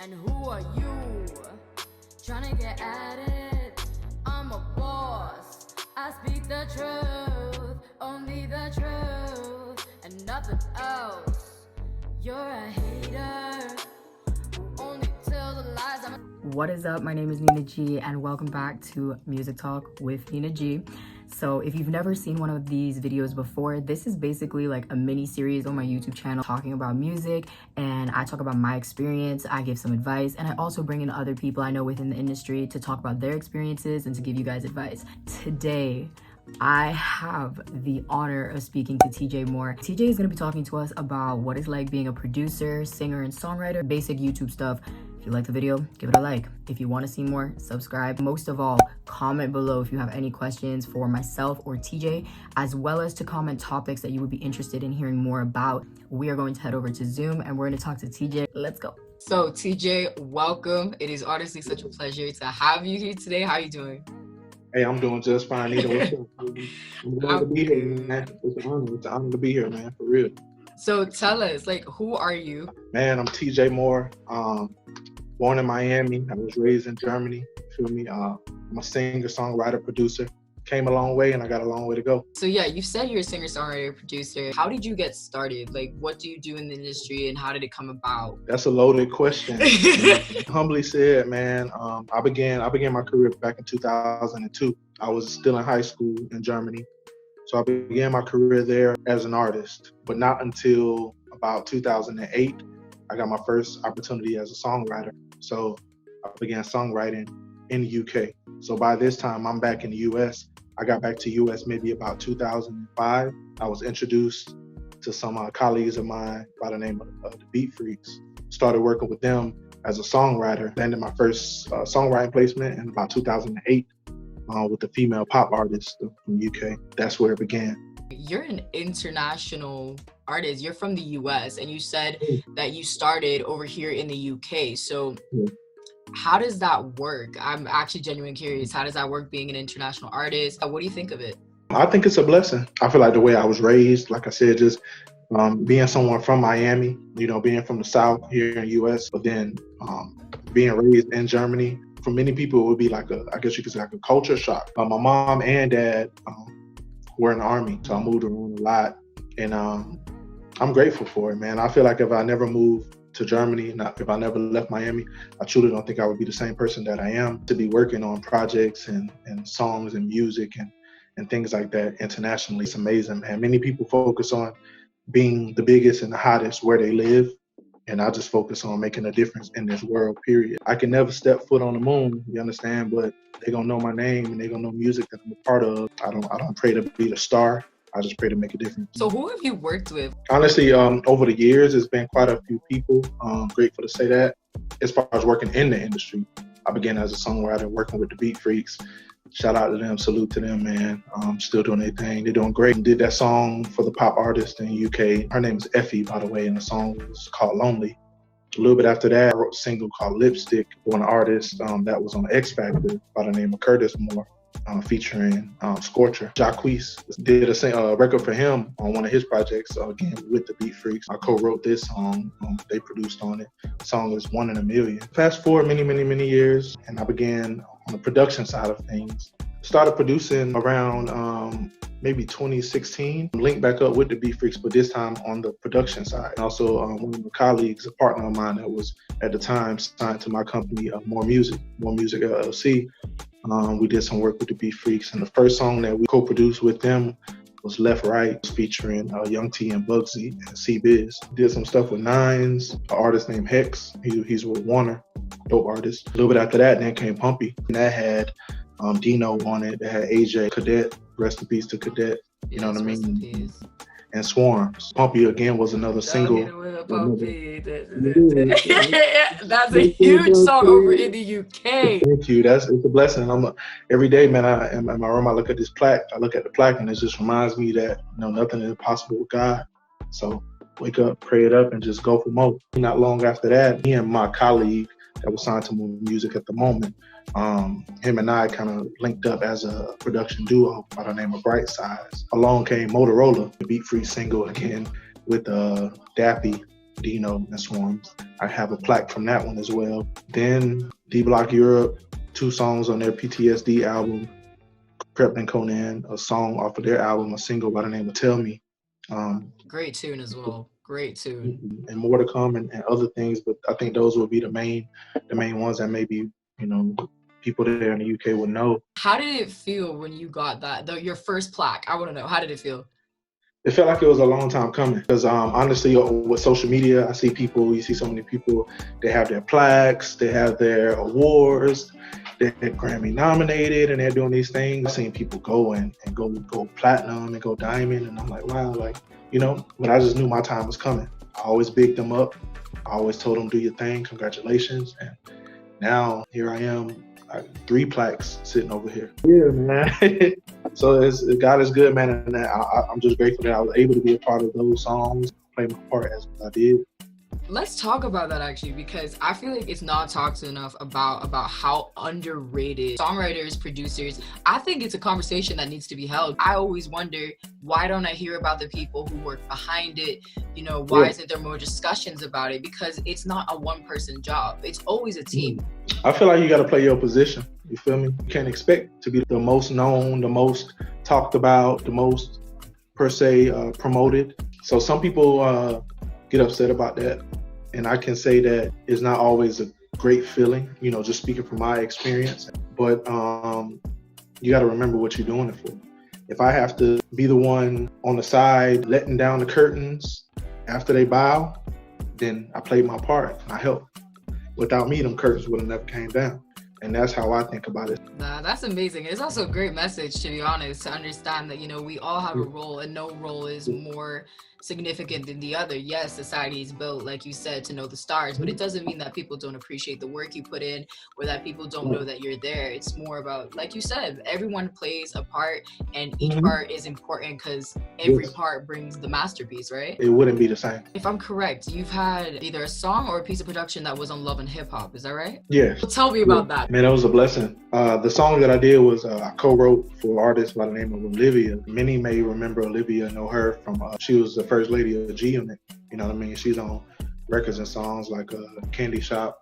And who are you? Trying to get at it? I'm a boss. I speak the truth, only the truth, and nothing else. You're a hater who only tells the lies. What is up? My name is Nina G, and welcome back to Music Talk with Nina G. So if you've never seen one of these videos before, this is basically like a mini series on my YouTube channel talking about music, and I talk about my experience, I give some advice, and I also bring in other people I know within the industry to talk about their experiences and to give you guys advice. Today, I have the honor of speaking to Tejai Moore. Tejai is going to be talking to us about what it's like being a producer, singer, and songwriter, basic YouTube stuff. If you like the video, give it a like. If you want to see more, subscribe. Most of all, comment below if you have any questions for myself or Tejai, as well as to comment topics that you would be interested in hearing more about. We are going to head over to Zoom and we're going to talk to Tejai. Let's go. So Tejai, welcome. It is honestly such a pleasure to have you here today. How are you doing? Hey, I'm doing just fine. Nita, what's up? I'm glad to be here, man. It's an honor to be here, man, for real. So tell us, who are you? Man, I'm Tejai Moore. Born in Miami. I was raised in Germany. Feel me? I'm a singer, songwriter, producer. Came a long way, and I got a long way to go. So yeah, you said you're a singer, songwriter, producer. How did you get started? What do you do in the industry, and how did it come about? That's a loaded question. Humbly said, man, I began my career back in 2002. I was still in high school in Germany. So I began my career there as an artist, but not until about 2008, I got my first opportunity as a songwriter. So I began songwriting in the UK. So by this time, I'm back in the US. I got back to US maybe about 2005. I was introduced to some colleagues of mine by the name of the Beat Freaks. Started working with them as a songwriter. Landed my first songwriting placement in about 2008 with the female pop artist from UK. That's where it began. You're an international artist. You're from the US, and you said that you started over here in the UK. So how does that work? I'm actually genuinely curious. How does that work being an international artist? What do you think of it? I think it's a blessing. I feel like the way I was raised, like I said, just being someone from Miami, being from the South here in the US, but then being raised in Germany, for many people, it would be I guess you could say a culture shock. My mom and dad were in the Army, so I moved around a lot, and I'm grateful for it, man. I feel like if I never moved to Germany, if I never left Miami, I truly don't think I would be the same person that I am to be working on projects and songs and music and things like that internationally. It's amazing, man. Many people focus on being the biggest and the hottest where they live, and I just focus on making a difference in this world, period. I can never step foot on the moon, you understand, but they're gonna know my name and they're gonna know music that I'm a part of. I don't pray to be the star. I just pray to make a difference. So who have you worked with? Honestly, over the years, it's been quite a few people. Grateful to say that. As far as working in the industry, I began as a songwriter working with the Beat Freaks. Shout out to them, salute to them, man. Still doing their thing. They're doing great. Did that song for the pop artist in the UK. Her name is Effie, by the way, and the song was called Lonely. A little bit after that, I wrote a single called Lipstick for an artist that was on X Factor by the name of Curtis Moore, featuring Scorcher. Jacquees did a record for him on one of his projects, again with the Beat Freaks. I co-wrote this song. They produced on it. The song is One in a Million. Fast forward many years, and I began on the production side of things. Started producing around maybe 2016. Linked back up with the Beat Freaks, but this time on the production side. And also one of my colleagues, a partner of mine that was at the time signed to my company, More Music LLC. We did some work with the Beat Freaks, and the first song that we co-produced with them was Left Right, featuring Young T and Bugsy and C-Biz. Did some stuff with Nines, an artist named Hex. He's with Warner, dope artist. A little bit after that, then came Pumpy, and that had Dino on it. That had AJ, Cadet, rest in peace to Cadet. You know what I mean? And Swarms. Pumpy again was another single. That's a huge song over in the UK. Thank you. It's a blessing. Every day, man, in my room, I look at this plaque. I look at the plaque, and it just reminds me that nothing is impossible with God. So wake up, pray it up, and just go for more. Not long after that, me and my colleague that was signed to More Music at the moment, him and I kind of linked up as a production duo by the name of Bright Size. Along came Motorola, the Beat Free single again with Dappy, Dino and Swarms. I have a plaque from that one as well. Then D Block Europe, 2 songs on their PTSD album. Crept and Conan, a song off of their album, a single by the name of Tell Me. Great tune as well. Great tune. And more to come and other things, but I think those will be the main ones that maybe, people there in the UK would know. How did it feel when you got that, your first plaque? I want to know, how did it feel? It felt like it was a long time coming because honestly, with social media, you see so many people, they have their plaques, they have their awards, they're Grammy nominated, and they're doing these things. I've seen people go and go platinum and go diamond, and I'm like, wow, but I just knew my time was coming. I always bigged them up. I always told them, do your thing, congratulations. And now here I am, 3 plaques sitting over here. Yeah, man. So God is good, man, and I'm just grateful that I was able to be a part of those songs, play my part as I did. Let's talk about that actually, because I feel like it's not talked enough about how underrated songwriters, producers. I think it's a conversation that needs to be held. I always wonder, why don't I hear about the people who work behind it? Why isn't there more discussions about it? Because it's not a one-person job. It's always a team. I feel like you got to play your position. You feel me? You can't expect to be the most known, the most talked about, the most, per se, promoted. So some people get upset about that. And I can say that it's not always a great feeling, just speaking from my experience. But you got to remember what you're doing it for. If I have to be the one on the side letting down the curtains after they bow, then I played my part. I helped. Without me, them curtains would have never came down. And that's how I think about it. That's amazing. It's also a great message, to be honest, to understand that, we all have a role and no role is more significant than the other. Yes, society is built, like you said, to know the stars, but it doesn't mean that people don't appreciate the work you put in or that people don't know that you're there. It's more about, like you said, everyone plays a part and each part is important because every part brings the masterpiece, right? It wouldn't be the same. If I'm correct, you've had either a song or a piece of production that was on Love and Hip Hop, is that right? Yes. Well, tell me about that. Man, that was a blessing. The song that I did was I co-wrote for an artist by the name of Olivia. Many may remember Olivia, know her from, she was the first lady of G Unit. You know what I mean? She's on records and songs like Candy Shop,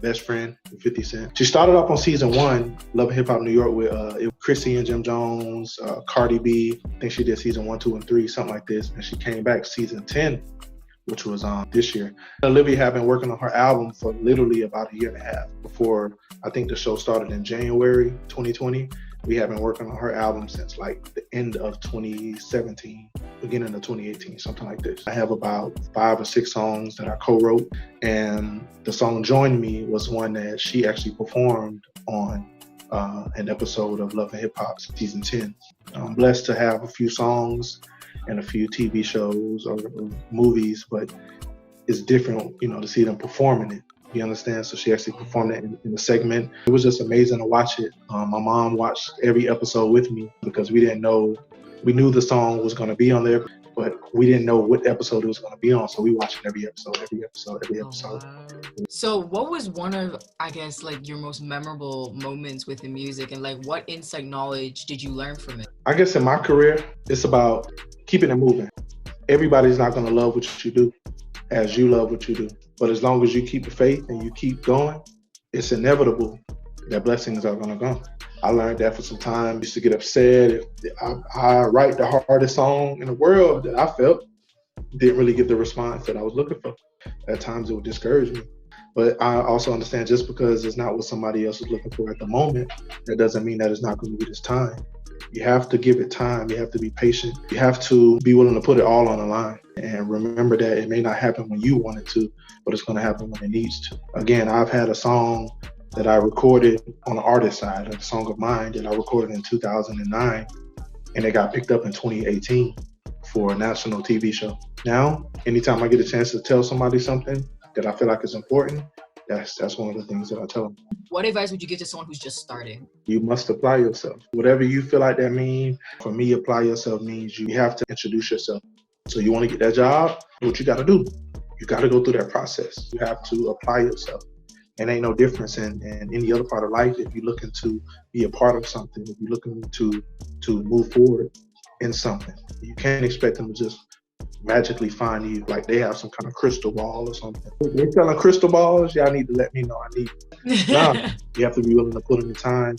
Best Friend, 50 Cent. She started off on season 1, Love and Hip Hop New York, with Chrissy and Jim Jones, Cardi B. I think she did season 1, 2, and 3, something like this. And she came back season 10, which was this year. Olivia had been working on her album for literally about a year and a half before I think the show started in January 2020. We have been working on her album since like the end of 2017, beginning of 2018, something like this. I have about 5 or 6 songs that I co-wrote, and the song Join Me was one that she actually performed on an episode of Love and Hip Hop season 10. I'm blessed to have a few songs and a few TV shows or movies, but it's different, to see them performing it. You understand? So she actually performed it in the segment. It was just amazing to watch it. My mom watched every episode with me because we knew the song was going to be on there, but we didn't know what episode it was going to be on. So we watched every episode. Oh, wow. So what was one of, I guess, like your most memorable moments with the music, and like what insight knowledge did you learn from it? I guess in my career, it's about keeping it moving. Everybody's not going to love what you do as you love what you do. But as long as you keep the faith and you keep going, it's inevitable that blessings are going to come. I learned that for some time. I used to get upset if I write the hardest song in the world that I felt didn't really get the response that I was looking for. At times it would discourage me. But I also understand just because it's not what somebody else is looking for at the moment, that doesn't mean that it's not going to be this time. You have to give it time. You have to be patient. You have to be willing to put it all on the line. And remember that it may not happen when you want it to, but it's going to happen when it needs to. Again, I've had a song that I recorded on the artist side, a song of mine that I recorded in 2009, and it got picked up in 2018 for a national TV show. Now, anytime I get a chance to tell somebody something that I feel like is important, that's one of the things that I tell them. What advice would you give to someone who's just starting? You must apply yourself. Whatever you feel like that means, for me, apply yourself means you have to introduce yourself. So you want to get that job, what you got to do? You got to go through that process. You have to apply yourself. And ain't no difference in any other part of life. If you're looking to be a part of something, if you're looking to move forward in something, you can't expect them to just magically find you. Like they have some kind of crystal ball or something. If they're selling crystal balls, y'all need to let me know. I need it. Nah, you have to be willing to put in the time,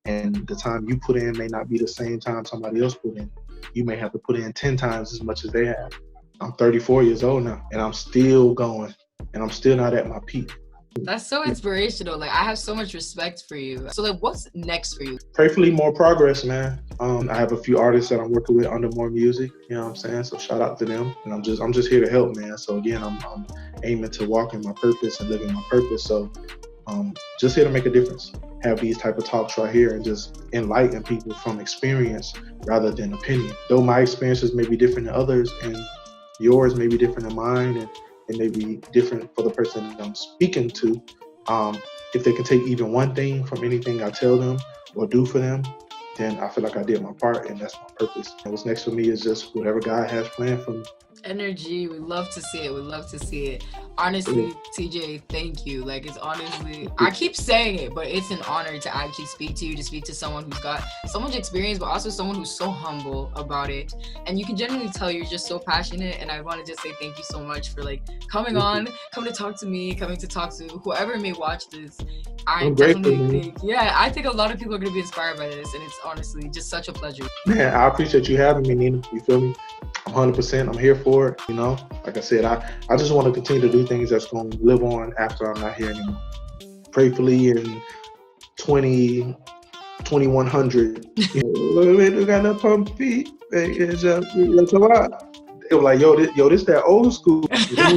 and the time you put in may not be the same time somebody else put in. You may have to put in 10 times as much as they have. I'm 34 years old now, and I'm still going, and I'm still not at my peak. That's so inspirational. Like, I have so much respect for you. So, like, what's next for you? Prayerfully, more progress, man. I have a few artists that I'm working with under More Music. You know what I'm saying? So shout out to them. And I'm just here to help, man. So again, I'm aiming to walk in my purpose and living my purpose. So just here to make a difference. Have these type of talks right here and just enlighten people from experience rather than opinion. Though my experiences may be different than others, and yours may be different than mine, and it may be different for the person that I'm speaking to. If they can take even one thing from anything I tell them or do for them, then I feel like I did my part, and that's my purpose. And what's next for me is just whatever God has planned for me. Energy, we love to see it. We love to see it. Honestly, TJ, thank you. Like, it's honestly, I keep saying it, but it's an honor to actually speak to you, to speak to someone who's got so much experience, but also someone who's so humble about it. And you can genuinely tell you're just so passionate. And I want to just say thank you so much for like coming to talk to me, coming to talk to whoever may watch this. I definitely think, I think a lot of people are going to be inspired by this. And it's honestly just such a pleasure. Man, I appreciate you having me, Nina. You feel me? I'm 100%. I'm here for it. You know, like I said, I just want to continue to do things that's going to live on after I'm not here anymore. Prayerfully in 2100. They were like, yo, this that old school.